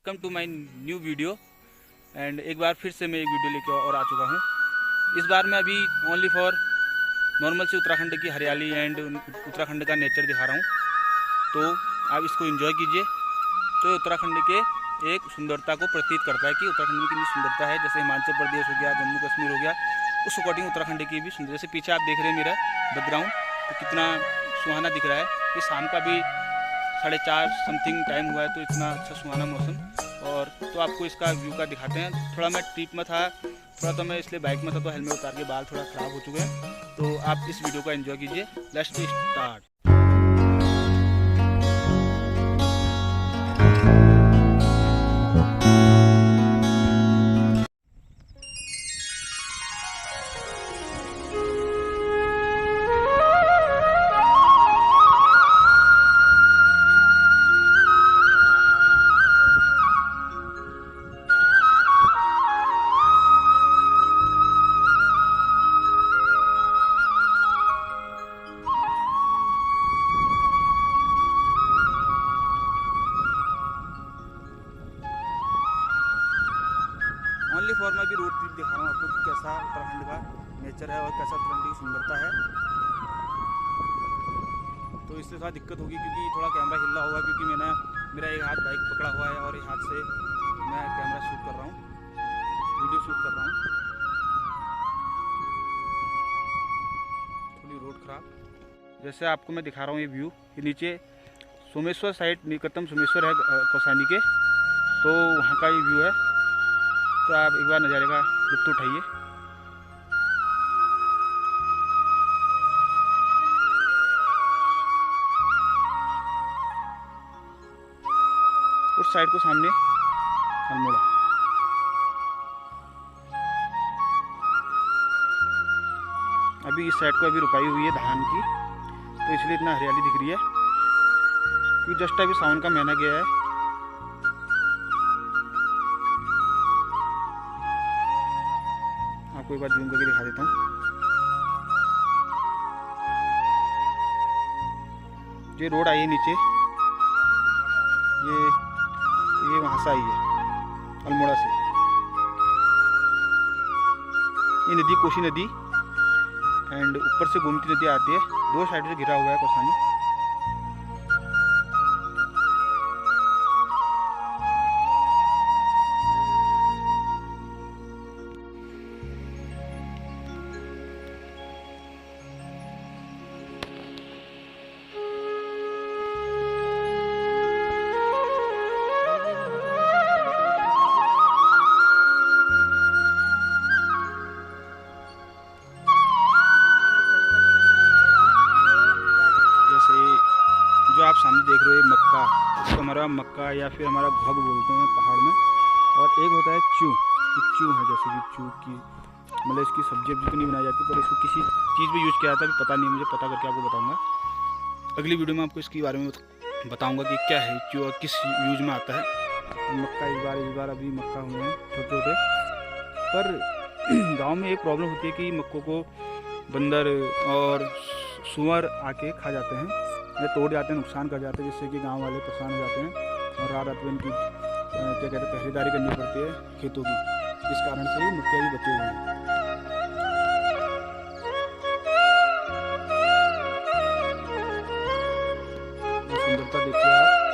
Welcome to my new video. And एक बार फिर से मैं एक वीडियो लेकर और आ चुका हूँ। इस बार मैं अभी ओनली फॉर नॉर्मल से उत्तराखंड की हरियाली एंड उत्तराखंड का नेचर दिखा रहा हूँ, तो आप इसको एंजॉय कीजिए। तो उत्तराखंड के एक सुंदरता को प्रतीत करता है कि उत्तराखंड में कितनी सुंदरता है। जैसे हिमाचल प्रदेश हो गया, जम्मू कश्मीर हो गया, उस अकॉर्डिंग उत्तराखंड की भी सुंदर। जैसे पीछे आप देख रहे हैं मेरा बैकग्राउंड, तो कितना सुहाना दिख रहा है। ये शाम का भी 4:30 समथिंग टाइम हुआ है, तो इतना अच्छा सुहाना मौसम। और तो आपको इसका व्यू का दिखाते हैं। थोड़ा मैं ट्रिप में था, थोड़ा तो मैं इसलिए बाइक में था, तो हेलमेट उतार के बाल थोड़ा ख़राब हो चुके हैं। तो आप इस वीडियो को एंजॉय कीजिए। Let's start. ओनली फॉर मैं भी रोड ट्रिप दिखा रहा हूँ आपको कि कैसा उत्तराखंड का नेचर है और कैसा उत्तराखंड की सुंदरता है। तो इससे थोड़ा दिक्कत होगी क्योंकि थोड़ा कैमरा हिल रहा होगा, क्योंकि मेरा एक हाथ बाइक पकड़ा हुआ है और एक हाथ से मैं कैमरा शूट कर रहा हूँ, वीडियो शूट कर रहा हूँ। थोड़ी रोड खराब। जैसे आपको मैं दिखा रहा हूँ ये व्यू, ये नीचे सोमेश्वर साइड, निकटतम सोमेश्वर है कौसानी के, तो वहाँ का ये व्यू है। तो आप एक बार नज़ारे का लुत्फ़ उठाइए। उस साइड को सामने अल्मोड़ा। अभी इस साइड को अभी रुपाई हुई है धान की, तो इसलिए इतना हरियाली दिख रही है, क्योंकि जस्ट अभी सावन का महीना गया है। आपको एक बार जूम करके दिखा देता हूँ। ये रोड आई है नीचे, ये वहाँ से आई है अल्मोड़ा से। ये नदी कोसी नदी एंड ऊपर से गोमती नदी आती है। दो साइड से घिरा हुआ है कौसानी। जो आप सामने देख रहे हो ये मक्का, इसको हमारा मक्का या फिर हमारा घग बोलते हैं पहाड़ में। और एक होता है चू, चू है, जैसे कि चू की मतलब इसकी सब्जी तो नहीं बनाई जाती, पर इसको किसी चीज़ में यूज़ किया जाता है। अभी पता नहीं, मुझे पता करके आपको बताऊंगा। अगली वीडियो में आपको इसके बारे में बताऊंगा कि क्या है चू और किस यूज में आता है। मक्का इस बार अभी मक्का हुए हैं छोटे छोटे, पर गाँव में एक प्रॉब्लम होती है कि मक्कों को बंदर और सुअर आके खा जाते हैं, ये तोड़ जाते हैं, नुकसान कर जाते हैं, जिससे कि गांव वाले परेशान हो जाते हैं और रात रात में इनकी क्या कहते हैं पहरेदारी करनी पड़ती है खेतों की। इस कारण से ही मक्के भी बचे हुए हैं। सुंदरता देखिए आप।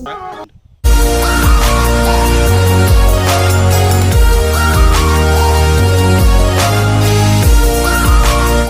था।